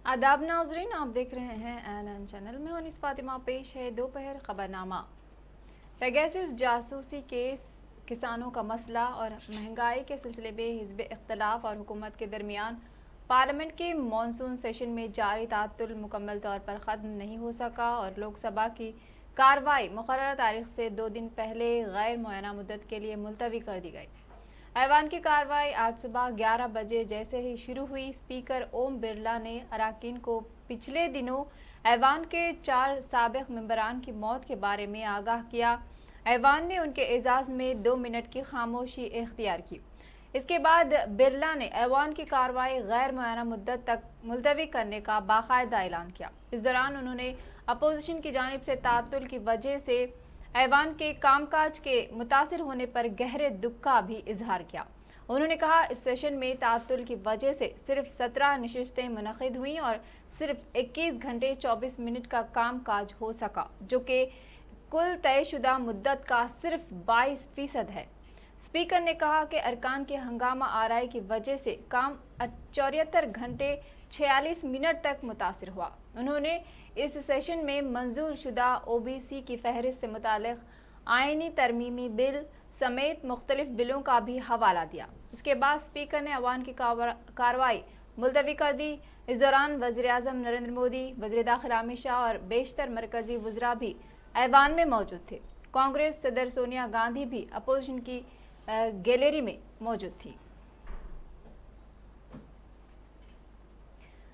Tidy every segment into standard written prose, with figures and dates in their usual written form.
आदाब नाजरीन, आप देख रहे हैं एनएन चैनल में। और इस फातिमा पेश है दोपहर खबरनामा। पेगासस जासूसी केस, किसानों का मसला और महंगाई के सिलसिले में हिज़्ब इख्तलाफ और हुकूमत के दरमियान पार्लियामेंट के मानसून सेशन में जारी तातुल मुकम्मल तौर पर ख़त्म नहीं हो सका और लोकसभा की कार्रवाई मुकर्रर तारीख से 2 दिन पहले गैर मुअय्यना मुद्दत के लिए मुलतवी कर दी गई। ऐवान की कार्रवाई आज सुबह 11 बजे जैसे ही शुरू हुई, स्पीकर ओम बिरला ने अराकीन को पिछले दिनों ऐवान के 4 साबिक मेंबरान की मौत के बारे में आगाह किया। ऐवान ने उनके एजाज़ में 2 मिनट की खामोशी इख्तियार की। इसके बाद बिरला ने ऐवान की कार्रवाई गैर मुअय्यना मुद्दत तक मुलतवी करने का बाकायदा ऐलान किया। इस दौरान उन्होंने अपोजिशन की जानिब से तातुल की वजह से ऐवान के कामकाज के मुतासिर होने पर गहरे दुख का भी इजहार किया। उन्होंने कहा, इस सेशन में तातुल की वजह से सिर्फ 17 नशिस्तें मुनक़िद हुई और सिर्फ 21 घंटे 24 मिनट का कामकाज हो सका, जो कि कुल तयशुदा मुद्दत का सिर्फ 22% है। स्पीकर ने कहा कि अरकान के हंगामा आराई की वजह से काम 74 घंटे 46 मिनट तक मुतासिर हुआ। उन्होंने इस सेशन में मंजूर शुदा OBC की फहरिस्त से मुतालिक आइनी तरमीमी बिल समेत मुख्तलिफ बिलों का भी हवाला दिया। इसके बाद स्पीकर ने अवान की कार्रवाई मुलतवी कर दी। इस दौरान वज़ीर आज़म नरेंद्र मोदी, वज़ीर दाखिला अमित शाह और बेशतर मरकजी वज़रा भी ऐवान में मौजूद थे। कांग्रेस सदर सोनिया गांधी भी अपोजिशन की गैलरी में मौजूद थी।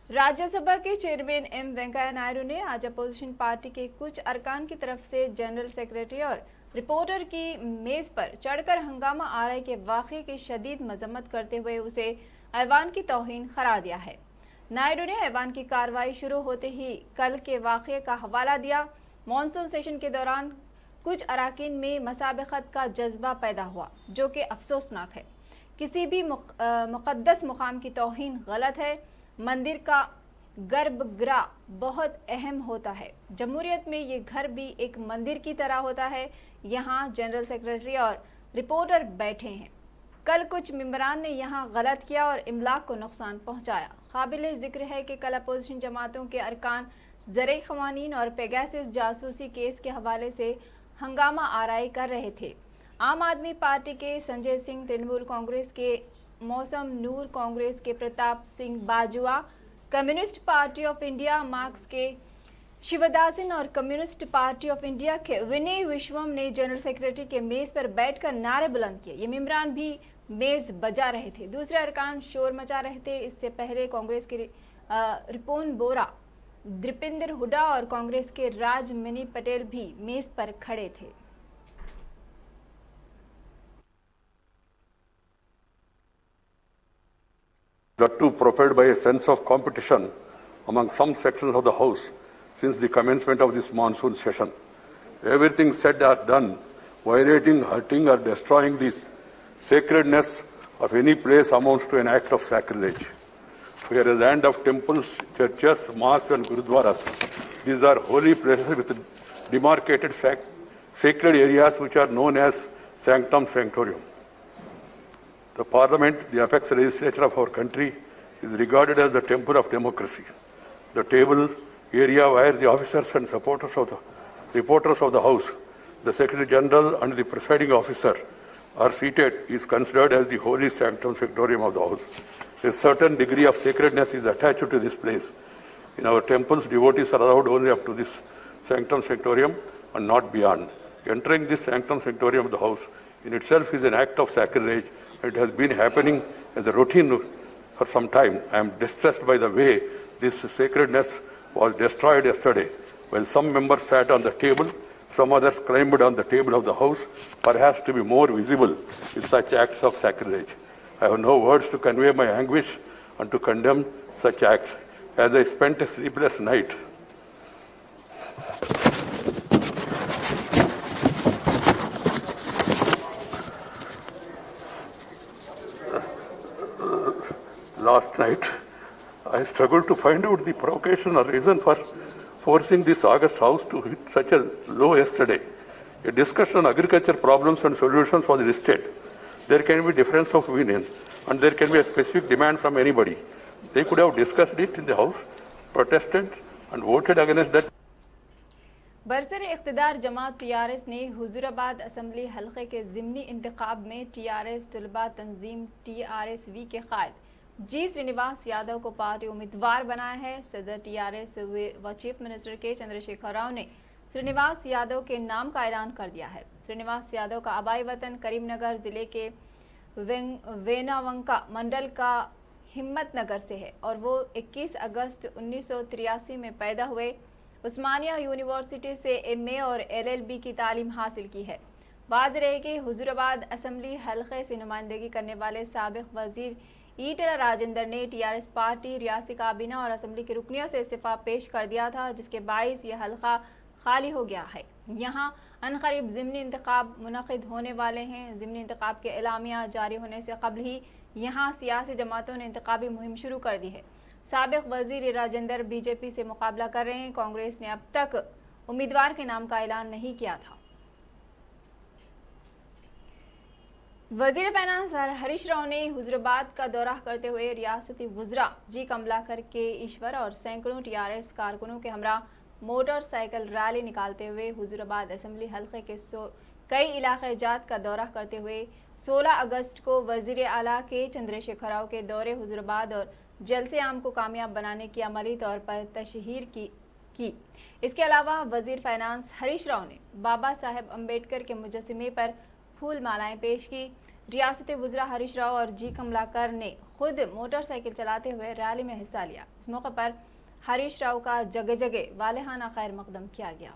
राज्यसभा के चेयरमैन M वेंकैया नायडू ने आज अपोजिशन पार्टी के कुछ अरकान की तरफ से जनरल सेक्रेटरी और रिपोर्टर की मेज पर चढ़कर हंगामा आराई के वाक़े की शदीद मजम्मत करते हुए उसे ऐवान की तौहीन करार दिया है। नायडू ने ऐवान की कार्रवाई शुरू होते ही कल के वाक़े का हवाला दिया। मानसून सेशन के दौरान कुछ अराकीन में मसाबकत का जज्बा पैदा हुआ, जो कि अफसोसनाक है। किसी भी मुक़द्दस मुकाम की तौहीन गलत है। मंदिर का गर्भगृह बहुत अहम होता है। जमहूरियत में ये घर भी एक मंदिर की तरह होता है। यहाँ जनरल सेक्रेटरी और रिपोर्टर बैठे हैं। कल कुछ मेंबरान ने यहाँ गलत किया और इमलाक को नुकसान पहुँचाया। काबिल ज़िक्र है कि कल अपोजिशन जमातों के अरकान ज़रई क़वानीन और पेगासस जासूसी केस के हवाले से हंगामा आराई कर रहे थे। आम आदमी पार्टी के संजय सिंह, तृणमूल कांग्रेस के मौसम नूर, कांग्रेस के Pratap Singh Bajwa, communist party of India marks के शिवदासन और कम्युनिस्ट पार्टी ऑफ इंडिया के विनय विश्वम ने जनरल सेक्रेटरी के मेज़ पर बैठकर नारे बुलंद किए। ये मेंबरान भी मेज़ बजा रहे थे। दूसरे अरकान शोर मचा रहे थे। इससे पहले कांग्रेस के रिपोन बोरा, दीपेंद्र हुडा और कांग्रेस के राज मनी पटेल भी मेज़ पर खड़े थे। That too propelled by a sense of competition among some sections of the House since the commencement of this monsoon session. Everything said or done, violating, hurting or destroying this sacredness of any place amounts to an act of sacrilege. We are a land of temples, churches, mosques and gurudwaras. These are holy places with demarcated sacred areas which are known as sanctum sanctorum. The Parliament, the apex legislature of our country, is regarded as the temple of democracy. The table area where the officers and supporters of the reporters of the House, the Secretary General and the presiding officer are seated is considered as the holy sanctum sanctorum of the House. A certain degree of sacredness is attached to this place. In our temples, devotees are allowed only up to this sanctum sanctorum and not beyond. Entering this sanctum sanctorum of the House in itself is an act of sacrilege. It has been happening as a routine for some time. I am distressed by the way this sacredness was destroyed yesterday. While some members sat on the table, some others climbed on the table of the House, perhaps to be more visible with such acts of sacrilege. I have no words to convey my anguish and to condemn such acts. As I spent a sleepless night, last night, I struggled to find out the provocation or reason for forcing this August House to hit such a low yesterday. A discussion on agriculture problems and solutions was listed. There can be difference of opinion and there can be a specific demand from anybody. They could have discussed it in the House protested and voted against that. बरसर इख्तिदार जमात TRS ने Huzurabad assembly हल्के के ज़िमनी इंतखाब में TRS तलबा तंजीम टीआरएसवी के कायद जी श्रीनिवास यादव को पार्टी उम्मीदवार बनाया है। सदर टीआरएस व चीफ मिनिस्टर के चंद्रशेखर राव ने श्रीनिवास यादव के नाम का ऐलान कर दिया है। श्रीनिवास यादव का आबाई वतन करीमनगर जिले के वेनावंका मंडल का हिम्मत नगर से है और वो 21 अगस्त 1983 में पैदा हुए। उस्मानिया यूनिवर्सिटी से एमए और एलएलबी की तालीम हासिल की है। वाज़ेह रहे कि हुजूराबाद असम्बली हल्के से नुमाइंदगी करने वाले साबिक वजीर ईटला राजेंद्र ने टीआरएस पार्टी रियासती काबीना और असम्बली की रुकनियत से इस्तीफा पेश कर दिया था, जिसके बाइस ये हल्का खाली हो गया है। यहाँ अनकरीब ज़िमनी इंतखाब मुनक़िद होने वाले हैं। ज़िमनी इंतखाब के एलामिया जारी होने से कबल ही यहाँ सियासी जमातों ने इंतखाबी मुहिम शुरू कर दी है। साबिक वजीर राजेंद्र बीजेपी से मुकाबला कर रहे हैं। कांग्रेस ने अब तक उम्मीदवार के नाम का ऐलान नहीं किया था। वजीर फाइनेंस हरीश राव ने हुजूराबाद का दौरा करते हुए रियासती वज़रा जी कमलाकर के ईश्वर और सैकड़ों टीआरएस कारकुनों के हमरा मोटरसाइकिल रैली निकालते हुए हुजूराबाद असम्बली हल्के के कई इलाके जात का दौरा करते हुए 16 अगस्त को वजीर आला के चंद्रशेखर राव के दौरे हुजूराबाद और जलसे आम को कामयाब बनाने की अमली तौर पर तशहीर की। इसके अलावा वजीर फाइनेंस हरीश राव ने बाबा साहेब अम्बेडकर के मुजस्समे पर फूल मालाएं पेश की। रियासती वज़रा हरीश राव और जी कमलाकर ने खुद मोटरसाइकिल चलाते हुए रैली में हिस्सा लिया। इस मौके पर हरीश राव का जगह जगह वालेहाना खैर मकदम किया गया।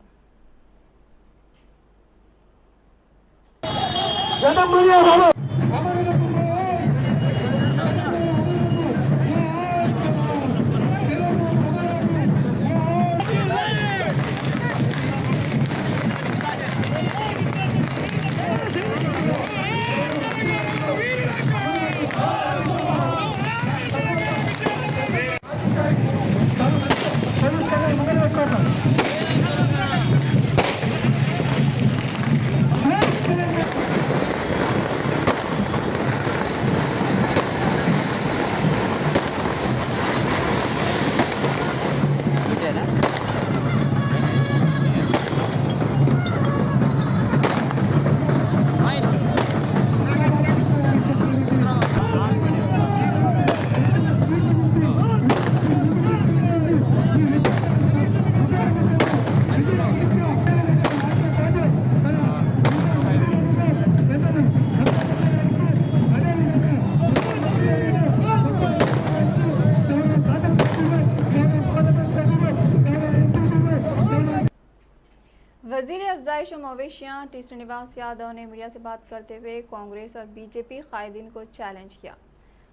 वजीर अफजाइश और मवेशियाँ टी श्रीनिवास यादव ने मीडिया से बात करते हुए कांग्रेस और बीजेपी कायदीन को चैलेंज किया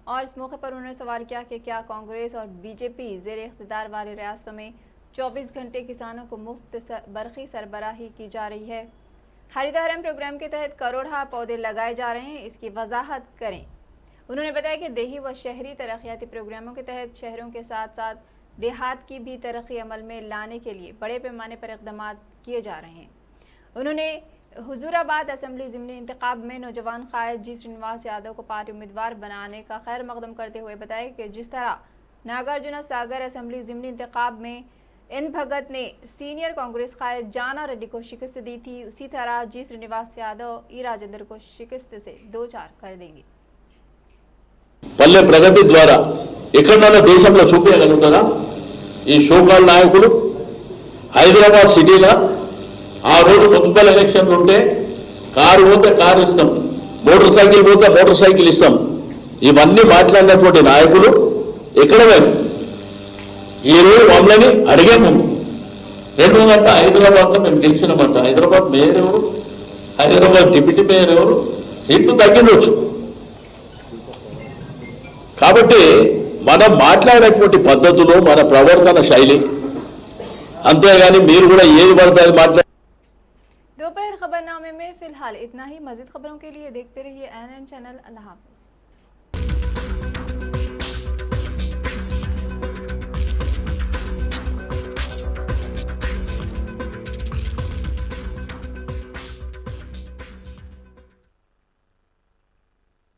और इस मौके पर उन्होंने सवाल किया कि क्या कांग्रेस और बीजेपी ज़ेर इख्तिदार वाले रियासतों में 24 घंटे किसानों को मुफ्त बरक़ी सरबराही की जा रही है। हरितहरम प्रोग्राम के तहत करोड़ों पौधे लगाए जा रहे हैं, इसकी वजाहत करें। उन्होंने बताया कि देही व शहरी तरक्याती प्रोग्रामों के तहत शहरों के साथ साथ देहात की भी तरक्की अमल में लाने के लिए बड़े पैमाने पर इक़दाम किए जा रहे हैं। उन्होंने हुजूराबाद असम्बली ज़िमनी इंतखाब में नौजवान कायद जी श्रीनिवास यादव को पार्टी उम्मीदवार बनाने का खैर मकदम करते हुए बताया कि जिस तरह नागार्जुन सागर असम्बली ज़िमनी इंतखाब में एन भगत ने सीनियर कांग्रेस कायद जाना रेड्डी को शिकस्त दी थी, उसी तरह जी श्रीनिवास यादव ई राजेंद्र को शिकस्त से 2-4 कर देंगे। పల్లె ప్రగతి ద్వారా ఎక్కడైనా దేశంలో చూపించగలుగుతారా? ఈ షోకాల్ నాయకులు హైదరాబాద్ సిటీలో ఆ రోజు మున్సిపల్ ఎలక్షన్లు ఉంటే కారు పోతే కారు ఇస్తాం, మోటార్ సైకిల్ పోతే మోటార్ సైకిల్ ఇస్తాం, ఇవన్నీ మాట్లాడినటువంటి నాయకులు ఎక్కడ పోయారు? ఈ రోజు మమ్మల్ని అడిగాము 2 గంట హైదరాబాద్లో మేము గెలిచినామంట. హైదరాబాద్ మేయర్ ఎవరు, హైదరాబాద్ డిప్యూటీ మేయర్ ఎవరు, సీట్లు తగ్గిండొచ్చు. కాబట్టి మనం మాట్లాడేటువంటి పద్ధతులు మన ప్రవర్తన శైలి అంతేగాని మీరు కూడా ఏది పడితే అది మాట్లాడ दोपहर खबरनामे में फिलहाल इतना ही। मज़ीद खबरों के लिए देखते रहिए ANN चैनल। अल्लाह हाफ़िज़।